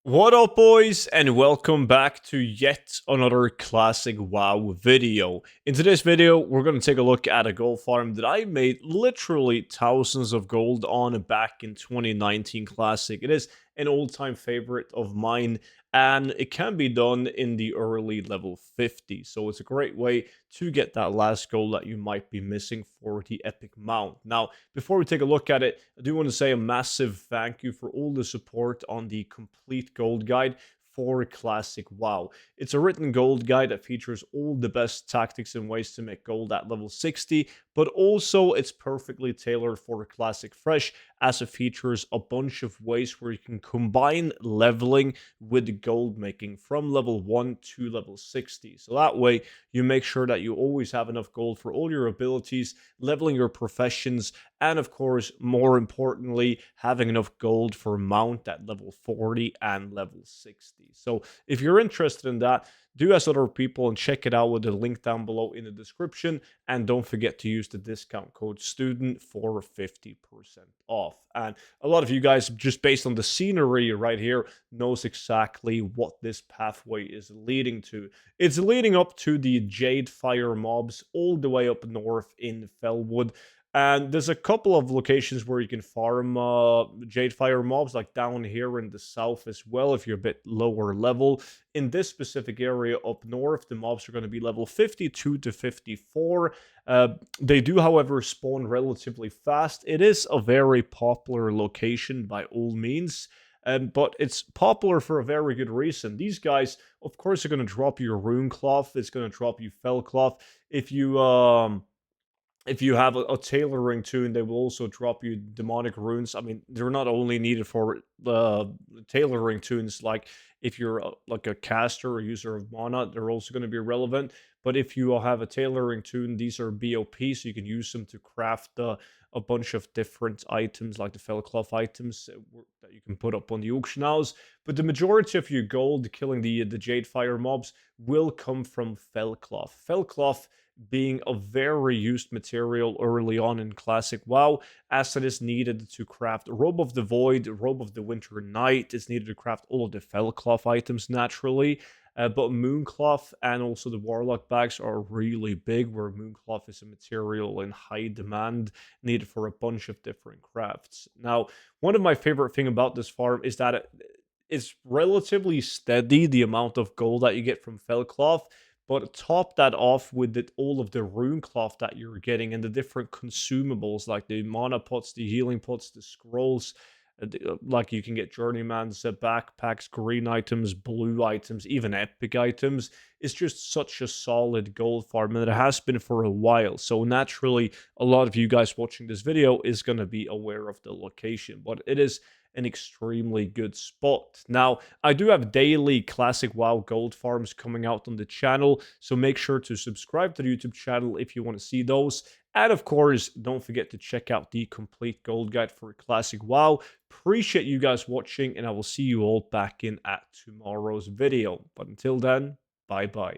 What up, boys, and welcome back to yet another classic WoW video. In today's video, we're going to take a look at a gold farm that I made literally thousands of gold on back in 2019 Classic. It is an all-time favorite of mine, and it can be done in the early level 50. So it's a great way to get that last gold that you might be missing for the epic mount. Now, before we take a look at it, I do want to say a massive thank you for all the support on the complete gold guide for Classic WoW. It's a written gold guide that features all the best tactics and ways to make gold at level 60, but also it's perfectly tailored for Classic Fresh as it features a bunch of ways where you can combine leveling with gold making from level 1 to level 60. So that way you make sure that you always have enough gold for all your abilities, leveling your professions, and of course, more importantly, having enough gold for mount at level 40 and level 60. So if you're interested in that, do as other people and check it out with the link down below in the description. And don't forget to use the discount code STUDENT for 50% off. And a lot of you guys, just based on the scenery right here, knows exactly what this pathway is leading to. It's leading up to the Jade Fire mobs all the way up north in Fellwood. And there's a couple of locations where you can farm Jade Fire mobs, like down here in the south as well, if you're a bit lower level. In this specific area up north, the mobs are going to be level 52 to 54. They do, however, spawn relatively fast. It is a very popular location by all means. But it's popular for a very good reason. These guys, of course, are going to drop you rune cloth. It's going to drop you fell cloth. If you have a tailoring tune, they will also drop you demonic runes. I mean, they're not only needed for the tailoring tunes, like if you're like a caster or user of mana, they're also going to be relevant. But if you have a tailoring tune, these are BOP, so you can use them to craft a bunch of different items, like the Fellcloth items that you can put up on the auction house. But the majority of your gold killing the Jade Fire mobs will come from Fellcloth. Fellcloth being a very used material early on in Classic WoW, as it is needed to craft Robe of the Void, Robe of the Winter Night. It's needed to craft all of the Fellcloth items naturally. But Mooncloth and also the Warlock bags are really big, where Mooncloth is a material in high demand, needed for a bunch of different crafts. Now, one of my favorite thing about this farm is that it's relatively steady, the amount of gold that you get from Fellcloth, but top that off with all of the rune cloth that you're getting and the different consumables like the mana pots, the healing pots, the scrolls. Like you can get journeyman's backpacks, green items, blue items, even epic items. It's just such a solid gold farm, and it has been for a while. So naturally, a lot of you guys watching this video is going to be aware of the location, but it is an extremely good spot. Now, I do have daily classic WoW gold farms coming out on the channel, so make sure to subscribe to the YouTube channel if you want to see those. And of course, don't forget to check out the complete gold guide for classic WoW. Appreciate you guys watching, and I will see you all back in at tomorrow's video. But until then, bye bye.